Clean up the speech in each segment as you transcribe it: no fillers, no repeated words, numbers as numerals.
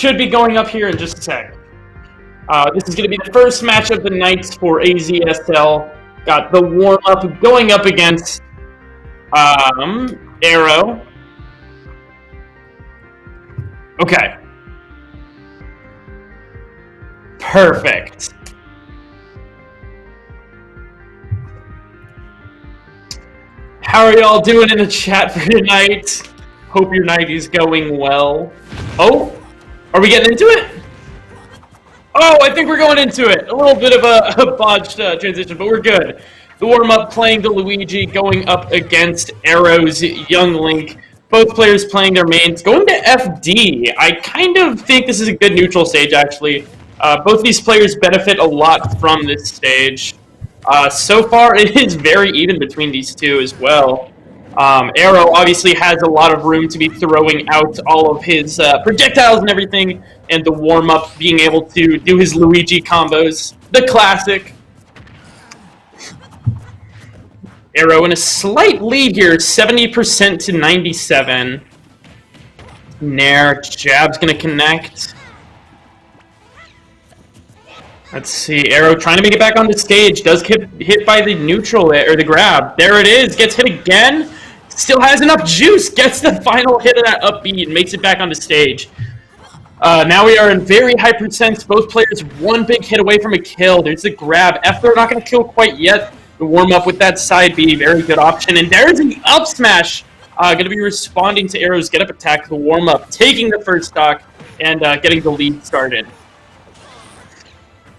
should be going up here in just a sec. This is going to be the first match of the night for AZSL. Got the warm-up going up against Aarow. Okay. Perfect. How are y'all doing in the chat for tonight? Hope your night is going well. Oh, are we getting into it? Oh, I think we're going into it. A little bit of a botched transition, but we're good. The warm-up playing the Luigi, going up against Aarow's Young Link. Both players playing their mains. Going to FD. I kind of think this is a good neutral stage, actually. Both these players benefit a lot from this stage. So far, it is very even between these two as well. Aarow obviously has a lot of room to be throwing out all of his projectiles and everything, and the warm-up being able to do his Luigi combos. The classic. Aarow in a slight lead here, 70% to 97. Nair, jab's gonna connect. Let's see, Aarow trying to make it back on the stage. Does get hit by the neutral there, or the grab. There it is, gets hit again. Still has enough juice, gets the final hit of that upbeat and makes it back on the stage. Now we are in very high percent. Both players one big hit away from a kill. There's the grab. F they're not going to kill quite yet. The warm-up with that side B, very good option. And there's an up smash. Going to be responding to Aarow's get-up attack. The warm-up taking the first stock and getting the lead started.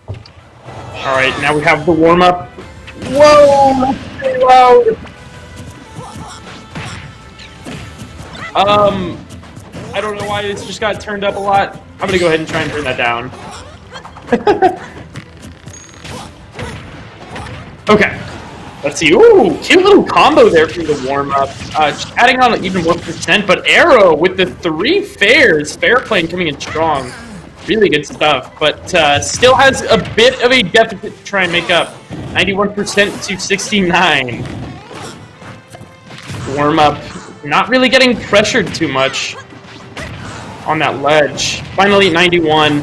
All right, now we have the warm-up. Whoa, that's pretty loud. I don't know why this just got turned up a lot. I'm gonna go ahead and try and turn that down. Okay, let's see. Ooh, cute little combo there from the warm-up. Adding on even more percent, but Aarow with the 3 fairs, fair playing coming in strong. Really good stuff, but still has a bit of a deficit to try and make up. 91% to 69. Warm-up, not really getting pressured too much on that ledge. Finally, 91.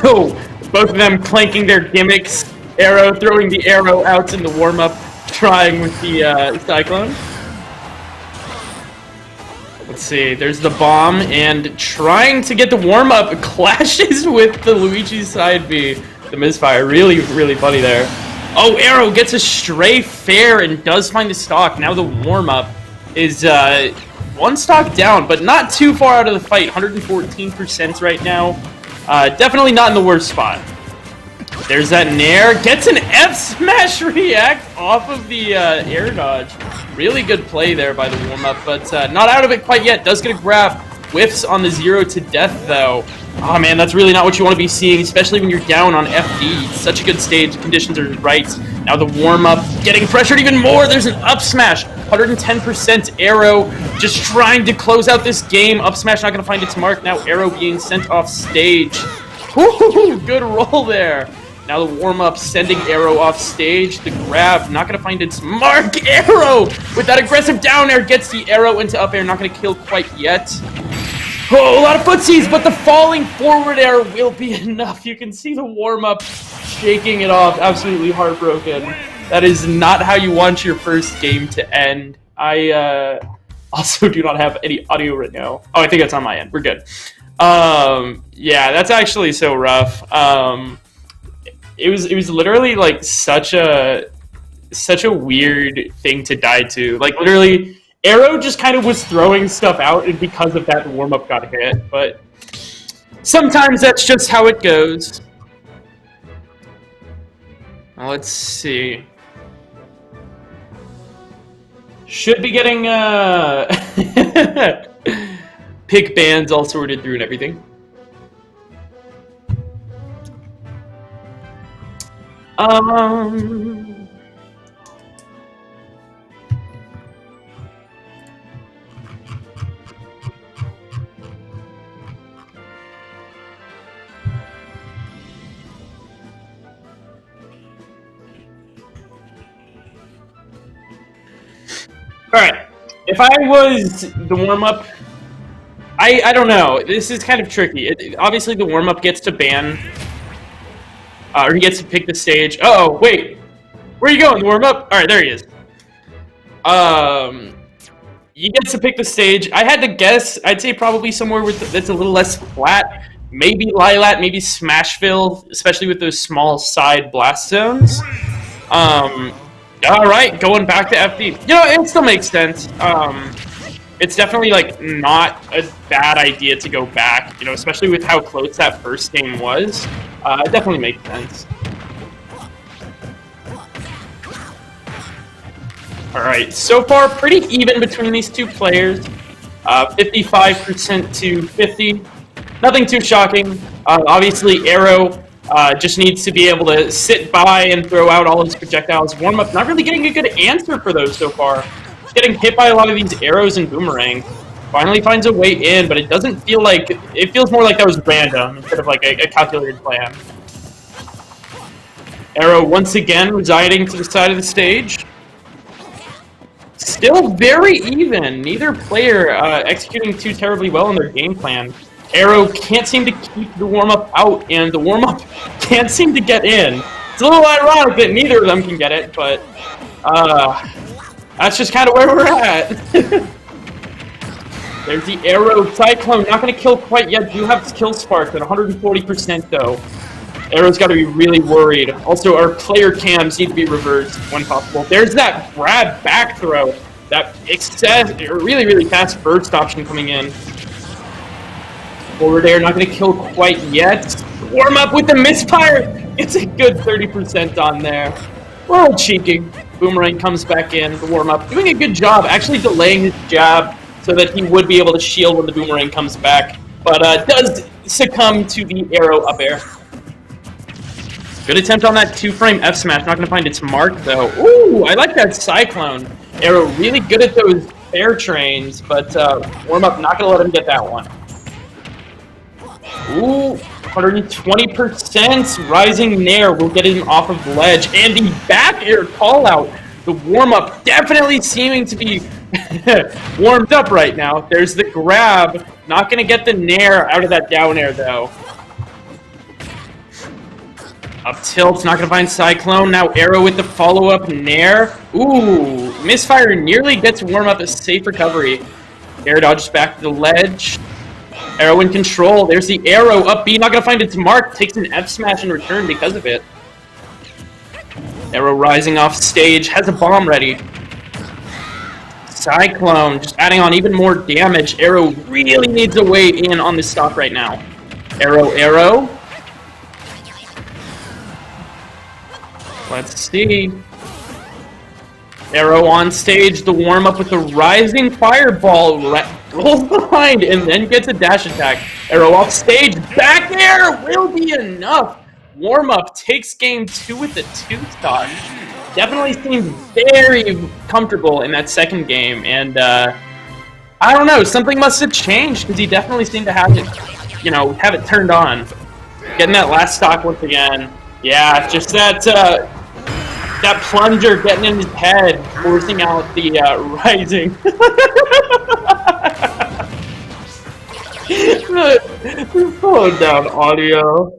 Oh, both of them clanking their gimmicks. Aarow throwing the arrow out in the warm-up, trying with the Cyclone. Let's see, there's the bomb, and trying to get the warm-up, clashes with the Luigi side B. The misfire, really, really funny there. Oh, Aarow gets a stray fair and does find the stock. Now the warm-up is 1 stock down, but not too far out of the fight. 114% right now. Definitely not in the worst spot. There's that Nair. Gets an F smash react off of the air dodge. Really good play there by the warm-up, but not out of it quite yet. Does get a grab. Whiffs on the 0 to death, though. Oh, man, that's really not what you want to be seeing, especially when you're down on FD. Such a good stage. Conditions are right. Now the warm-up getting pressured even more. There's an up smash. 110% Aarow just trying to close out this game. Up smash not going to find its mark. Now Aarow being sent off stage. Ooh, good roll there. Now the warm-up sending Aarow off stage. The grab not going to find its mark. Aarow with that aggressive down air gets the arrow into up air. Not going to kill quite yet. Oh, a lot of footsies, but the falling forward air will be enough. You can see the warm-up shaking it off. Absolutely heartbroken. That is not how you want your first game to end. I also do not have any audio right now. Oh, I think that's on my end. We're good. Yeah, that's actually so rough. It was literally like such a weird thing to die to. Like literally, Aarow just kind of was throwing stuff out, and because of that, the warm-up got hit. But sometimes that's just how it goes. Now, let's see. Should be getting pick bands all sorted through and everything. Alright, if I was the warm-up, I don't know. This is kind of tricky. Obviously, the warm-up gets to ban, or he gets to pick the stage. Uh-oh, wait. Where are you going, the warm-up? All right, there he is. He gets to pick the stage. I had to guess. I'd say probably somewhere that's a little less flat. Maybe Lilat, maybe Smashville, especially with those small side blast zones. All right, going back to FD. You know, it still makes sense. It's definitely like not a bad idea to go back. You know, especially with how close that first game was. It definitely makes sense. All right, so far pretty even between these two players. 55% to 50. Nothing too shocking. Obviously, Aarow just needs to be able to sit by and throw out all his projectiles. Warm-up, not really getting a good answer for those so far. Just getting hit by a lot of these arrows and boomerang. Finally finds a way in, but it doesn't feel like... It feels more like that was random instead of like a calculated plan. Aarow once again residing to the side of the stage. Still very even. Neither player executing too terribly well in their game plan. Aarow can't seem to keep the warm-up out, and the warm-up can't seem to get in. It's a little ironic that neither of them can get it, but that's just kind of where we're at. There's the Aarow Cyclone. Not going to kill quite yet. Do have kill sparks at 140% though. Aarow's got to be really worried. Also, our player cams need to be reversed when possible. There's that grab back throw. That really, really fast burst option coming in. Forward air, not going to kill quite yet. Warm up with the misfire. It's a good 30% on there. A little cheeky. Boomerang comes back in. The warm up doing a good job, actually delaying his jab so that he would be able to shield when the boomerang comes back. But does succumb to the Aarow up air. Good attempt on that 2-frame F smash. Not going to find its mark though. Ooh, I like that Cyclone. Aarow really good at those air trains, but warm up not going to let him get that one. Ooh, 120%. Rising Nair will get him off of ledge. And the back air call out. The warm-up definitely seeming to be warmed up right now. There's the grab. Not going to get the Nair out of that down air, though. Up tilt, not going to find Cyclone. Now Aarow with the follow-up Nair. Ooh, misfire nearly gets warm-up a safe recovery. Air dodges back to the ledge. Aarow in control. There's the Aarow up B. Not going to find its mark. Takes an F smash in return because of it. Aarow rising off stage. Has a bomb ready. Cyclone just adding on even more damage. Aarow really needs a way in on this stock right now. Aarow. Let's see. Aarow on stage. The warm-up with the rising fireball. Rolls behind and then gets a dash attack. Aarow off stage. Back air will be enough. Warm-up takes game 2 with the 2-stock. Definitely seemed very comfortable in that second game. And, I don't know. Something must have changed because he definitely seemed to have it, you know, have it turned on. Getting that last stock once again. Yeah, just that, that plunger getting in his head, forcing out the, rising. Slowing down audio.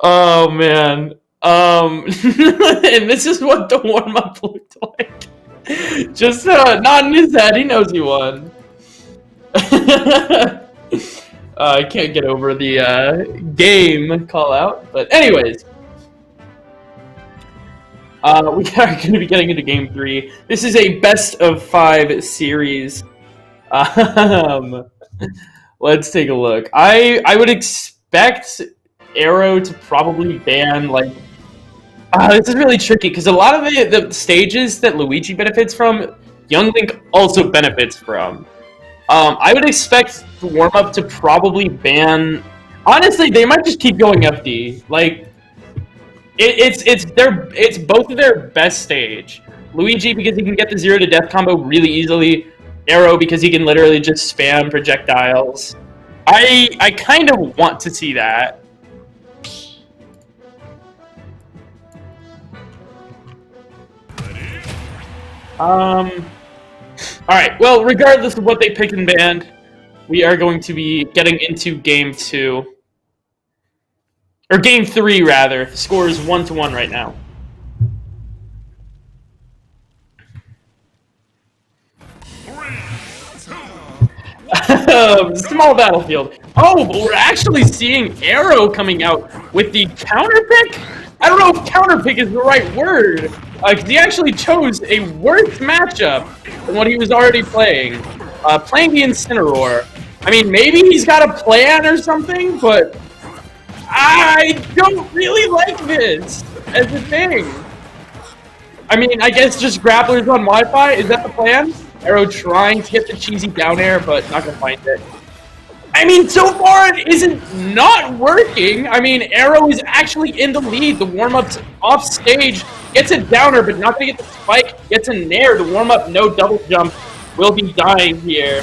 Oh man. And this is what the warm-up looked like. Just nodding his head. He knows he won. I can't get over the game call out, but anyways. We are going to be getting into game 3. This is a best of 5 series. Let's take a look. I would expect Aarow to probably ban, like... this is really tricky, because a lot of the stages that Luigi benefits from, Young Link also benefits from. I would expect the warm-up to probably ban... Honestly, they might just keep going FD. Like, it's both of their best stage. Luigi, because he can get the 0 to death combo really easily. Aarow, because he can literally just spam projectiles. I kind of want to see that. Alright, well, regardless of what they pick and banned, we are going to be getting into game 2. Or game 3, rather. The score is 1-1 right now. Small battlefield. Oh, but we're actually seeing Aarow coming out with the counter pick? I don't know if counter pick is the right word. Because he actually chose a worse matchup than what he was already playing. Playing the Incineroar. I mean, maybe he's got a plan or something, but I don't really like this as a thing. I mean, I guess just grapplers on Wi-Fi, is that the plan? Aarow trying to get the cheesy down air, but not gonna find it. I mean, so far it isn't not working. I mean, Aarow is actually in the lead. The warm-up's off stage, gets a downer, but not gonna get the spike, gets a nair. The warm-up, no double jump, will be dying here.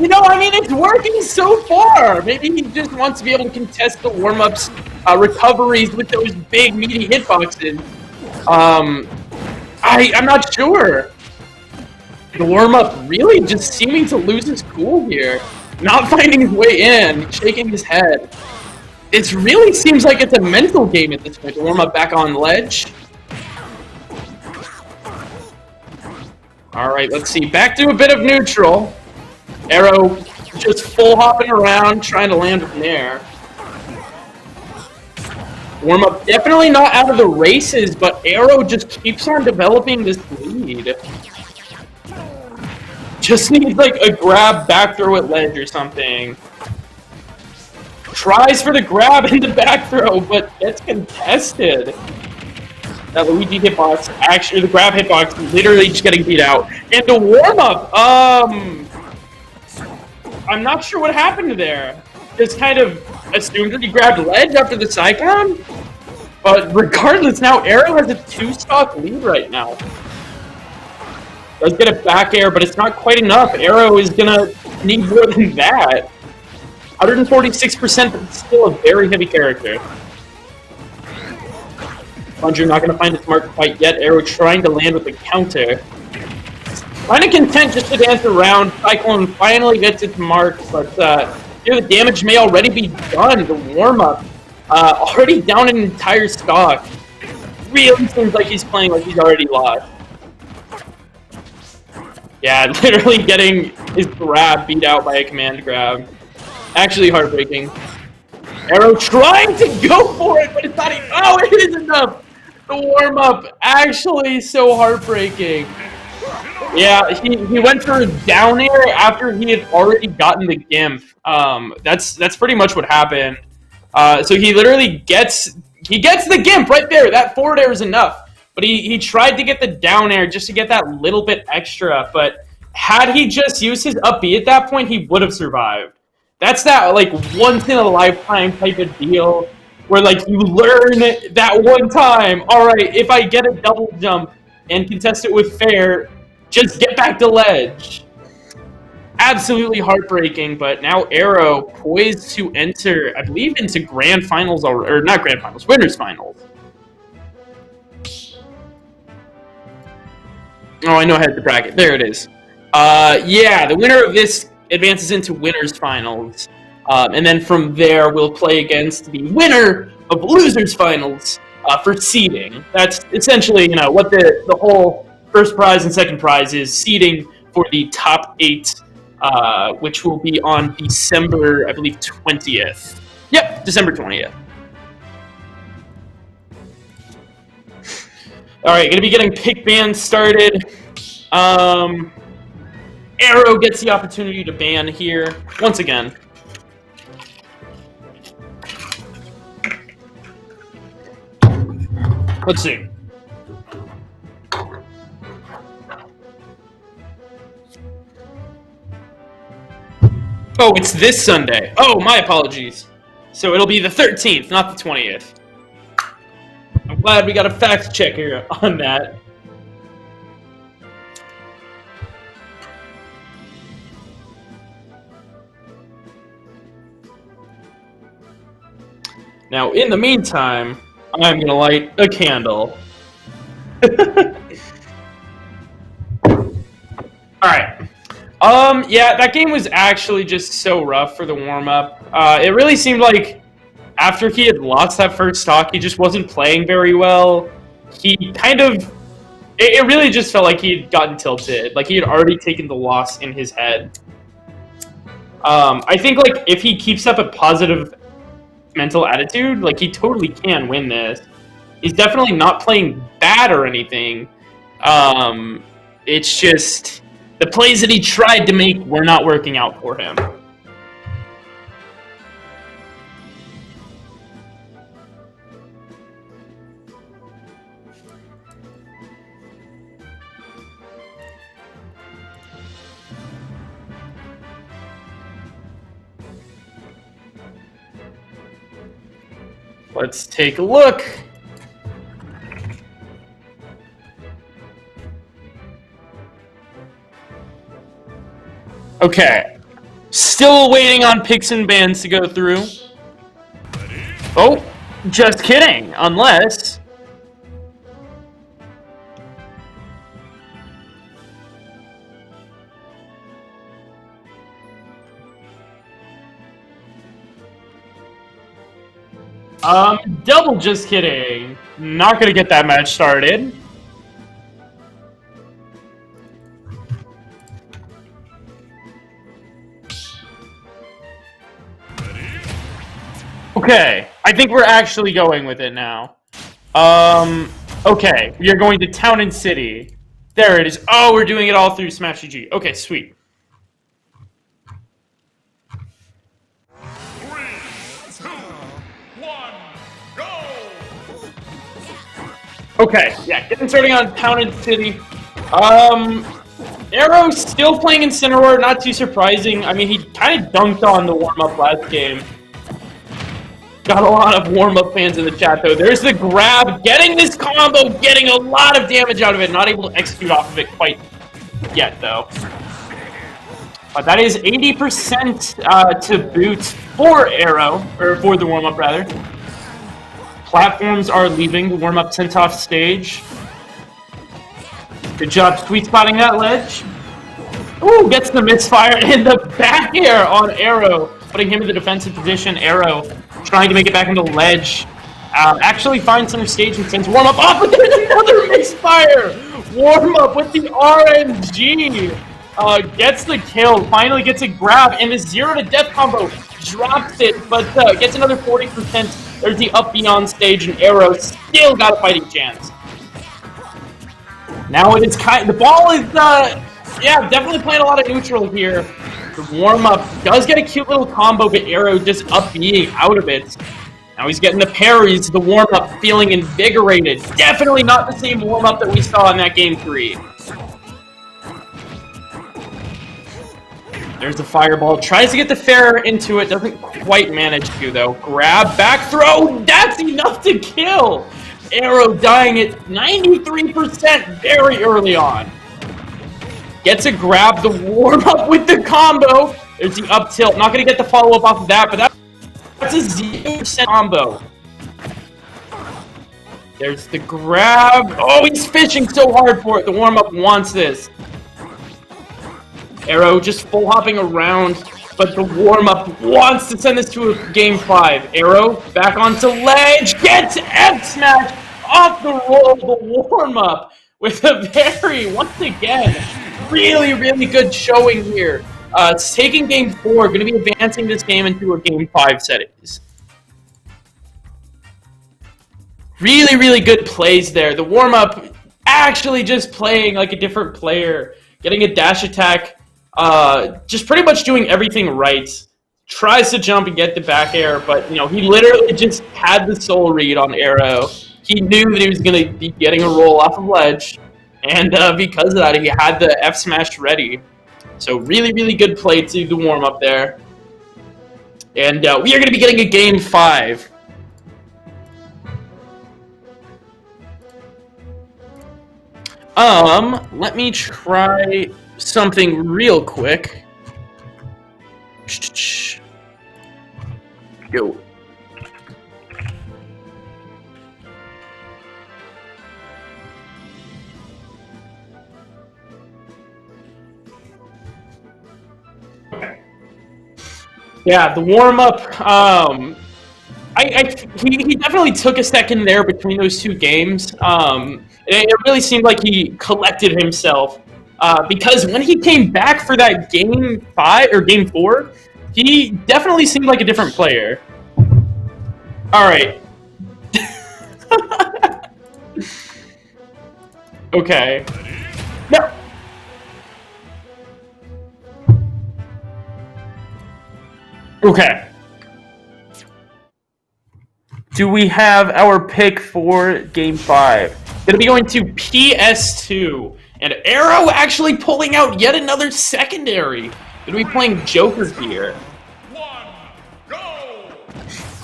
You know, I mean, it's working so far. Maybe he just wants to be able to contest the warm-up's recoveries with those big, meaty hitboxes. I'm not sure. The warm-up really just seeming to lose his cool here. Not finding his way in, shaking his head. It really seems like it's a mental game at this point. The warm-up back on ledge. Alright, let's see. Back to a bit of neutral. Aarow just full hopping around, trying to land with nair. Warm-up definitely not out of the races, but Aarow just keeps on developing this lead. Just needs like a grab back throw at ledge or something. Tries for the grab and the back throw, but gets contested. That Luigi hitbox, actually the grab hitbox, literally just getting beat out. And the warm-up, I'm not sure what happened there. Just kind of assumed that he grabbed ledge after the Psycon. But regardless, now Aarow has a 2-stock lead right now. Does get a back air, but it's not quite enough. Aarow is gonna need more than that. 146%, but it's still a very heavy character. Plunger not gonna find its mark quite yet. Aarow trying to land with a counter. Kind of content just to dance around. Cyclone finally gets its mark, but here the damage may already be done. The warm-up already down an entire stock. Really seems like he's playing like he's already lost. Yeah, literally getting his grab beat out by a command grab. Actually heartbreaking. Aarow trying to go for it, but it's not even. Oh, it is enough! The warm-up actually so heartbreaking. Yeah, he went for a down air after he had already gotten the gimp. That's pretty much what happened. So he literally gets the gimp right there. That forward air is enough. But he tried to get the down air just to get that little bit extra. But had he just used his up B at that point, he would have survived. That's that like once in a lifetime type of deal where like you learn that one time. All right, if I get a double jump and contest it with fair, just get back to ledge. Absolutely heartbreaking, but now Aarow poised to enter, I believe, into grand finals, or not grand finals, winners finals. Oh, I know I had the bracket. There it is. Yeah, the winner of this advances into winners finals. And then from there, we'll play against the winner of losers finals for seeding. That's essentially, you know, what the whole first prize and second prize is, seeding for the top 8, which will be on December, I believe, 20th. Yep, December 20th. Alright, gonna be getting pick bans started. Aarow gets the opportunity to ban here, once again. Let's see. Oh, it's this Sunday. Oh, my apologies. So it'll be the 13th, not the 20th. I'm glad we got a fact checker on that. Now, in the meantime, I'm gonna light a candle. Alright. Yeah, that game was actually just so rough for the warm-up. It really seemed like after he had lost that first stock, he just wasn't playing very well. He kind of... It really just felt like he had gotten tilted. Like, he had already taken the loss in his head. I think, like, if he keeps up a positive mental attitude, like, he totally can win this. He's definitely not playing bad or anything. It's just... the plays that he tried to make were not working out for him. Let's take a look. Okay. Still waiting on picks and bans to go through. Oh, just kidding. Unless... double just kidding. Not gonna get that match started. Okay, I think we're actually going with it now. Okay, we are going to Town and City. There it is. Oh, we're doing it all through Smash GG. Okay, sweet. 3, 2, 1, go! Okay, yeah, getting starting on Town and City. Aarow still playing Incineroar, not too surprising. I mean, he kind of dunked on the warm-up last game. Got a lot of warm-up fans in the chat, though. There's the grab, getting this combo, getting a lot of damage out of it. Not able to execute off of it quite yet, though. But that is 80% to boot for Aarow, or for the warm-up, rather. Platforms are leaving the warm-up sent-off stage. Good job sweet spotting that ledge. Ooh, gets the misfire and the back air on Aarow, putting him in the defensive position. Aarow trying to make it back into ledge. Actually finds center stage and sends warm-up off, but there's another misfire! Warm-up with the RNG. Gets the kill, finally gets a grab, and the 0 to death combo drops it, but gets another 40%. There's the up beyond stage, and Aarow still got a fighting chance. Now it is the ball is, yeah, definitely playing a lot of neutral here. The warm-up does get a cute little combo, but Aarow just up being out of it. Now he's getting the parries, the warm-up feeling invigorated. Definitely not the same warm-up that we saw in that game 3. There's the fireball. Tries to get the fair into it. Doesn't quite manage to, though. Grab, back throw. That's enough to kill. Aarow dying at 93% very early on. Gets a grab, the warm-up with the combo. There's the up tilt. Not going to get the follow-up off of that, but that's a 0% combo. There's the grab. Oh, he's fishing so hard for it. The warm-up wants this. Aarow just full hopping around, but the warm-up wants to send this to a game 5. Aarow back onto ledge, gets F-smash off the roll. The warm-up with a very, once again, really, really good showing here. It's taking game 4, going to be advancing this game into a game 5 settings. Really, really good plays there. The warm-up actually just playing like a different player, getting a dash attack. Just pretty much doing everything right. Tries to jump and get the back air, but you know, he literally just had the soul read on Aarow. He knew that he was going to be getting a roll off of ledge, and because of that, he had the F smash ready. So really, really good play to the warm up there. And we are going to be getting a game 5. Let me try something real quick. Go. Yeah, the warm-up, he definitely took a second there between those two games. It really seemed like he collected himself because when he came back for that game 5 or game 4, he definitely seemed like a different player. All right. Okay. No. Okay. Do we have our pick for Game 5? Gonna be going to PS2. And Aarow actually pulling out yet another secondary. Gonna be playing Joker here. One, go!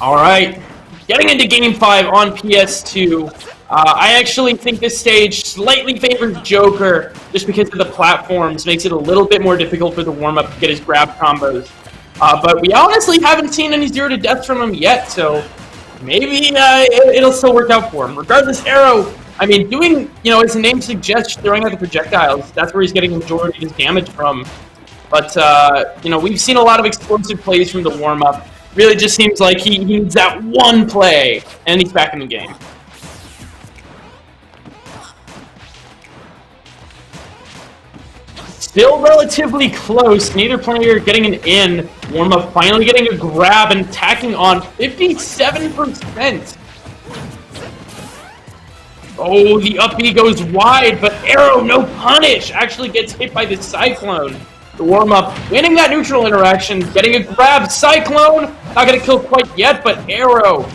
Alright. Getting into Game 5 on PS2. I actually think this stage slightly favors Joker just because of the platforms. Makes it a little bit more difficult for the warm-up to get his grab combos. But we honestly haven't seen any 0 to deaths from him yet, so maybe it'll still work out for him. Regardless, Aarow, I mean, doing, as the name suggests, throwing out the projectiles, that's where he's getting the majority of his damage from. But, we've seen a lot of explosive plays from the warm-up. Really just seems like he needs that one play, and he's back in the game. Still relatively close, neither player getting an in. Warm-up finally getting a grab and tacking on 57%. Oh, the up B goes wide, but Aarow, no punish, actually gets hit by the Cyclone. The warm-up winning that neutral interaction, getting a grab. Cyclone, not going to kill quite yet, but Aarow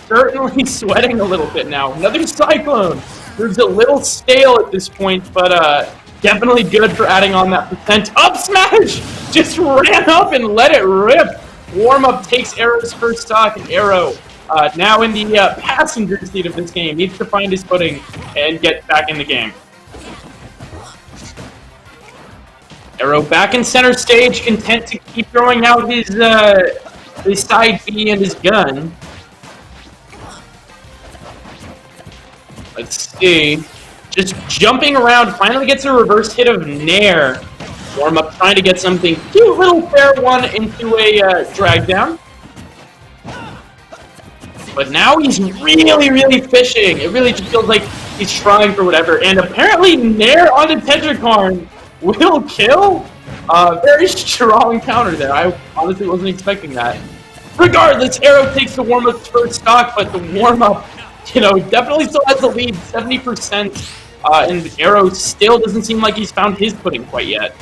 certainly sweating a little bit now. Another Cyclone. There's a little stale at this point, but definitely good for adding on that percent. Up smash! Just ran up and let it rip. Warm-up takes Aarow's first stock, and Aarow, now in the passenger seat of this game, needs to find his footing and get back in the game. Aarow back in center stage, content to keep throwing out his side B and his gun. Let's see. Just jumping around, finally gets a reverse hit of Nair. Warm-up trying to get something. Cute little fair one into a drag down. But now he's really, really fishing. It really just feels like he's trying for whatever. And apparently Nair on the Tetrakarn will kill. Very strong counter there. I honestly wasn't expecting that. Regardless, Aarow takes the warm-up's first stock, but the warm-up, definitely still has the lead, 70%. And Aarow still doesn't seem like he's found his footing quite yet.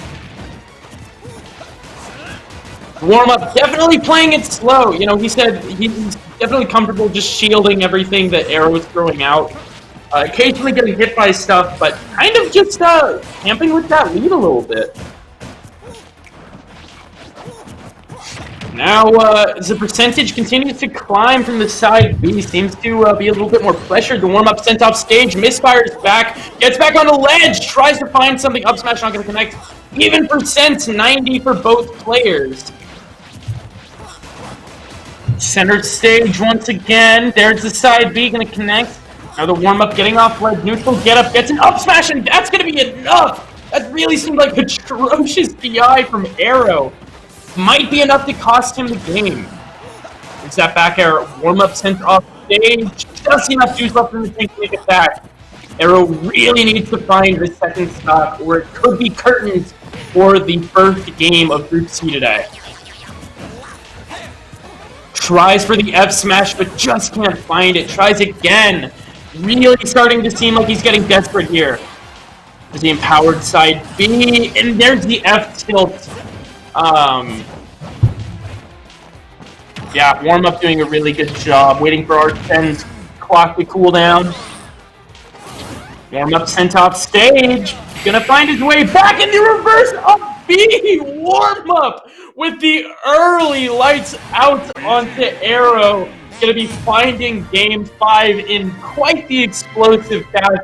Warm-up definitely playing it slow. He said he's definitely comfortable just shielding everything that Aarow is throwing out. Occasionally getting hit by stuff, but kind of just camping with that lead a little bit. Now, as the percentage continues to climb from the side B, seems to be a little bit more pressured. The warm-up sent off stage, misfires back, gets back on the ledge, tries to find something. Up smash not going to connect. Even percent, 90 for both players. Center stage once again. There's the side B going to connect. Now the warm-up getting off ledge, neutral get up, gets an up smash, and that's going to be enough. That really seemed like atrocious DI from Aarow. Might be enough to cost him the game. It's that back air. Warm-up sent off stage. Just enough juice left in the tank to make it back. Aarow really needs to find the second stock, or it could be curtains for the first game of Group C today. Tries for the F smash, but just can't find it. Tries again. Really starting to seem like he's getting desperate here. There's the empowered side B, and there's the F tilt. Yeah, warm-up doing a really good job, waiting for our 10's clock to cool down. Warm-up sent off stage, gonna find his way back in the reverse up B. Warm-up with the early lights out onto Aarow. Gonna be finding game 5 in quite the explosive fashion.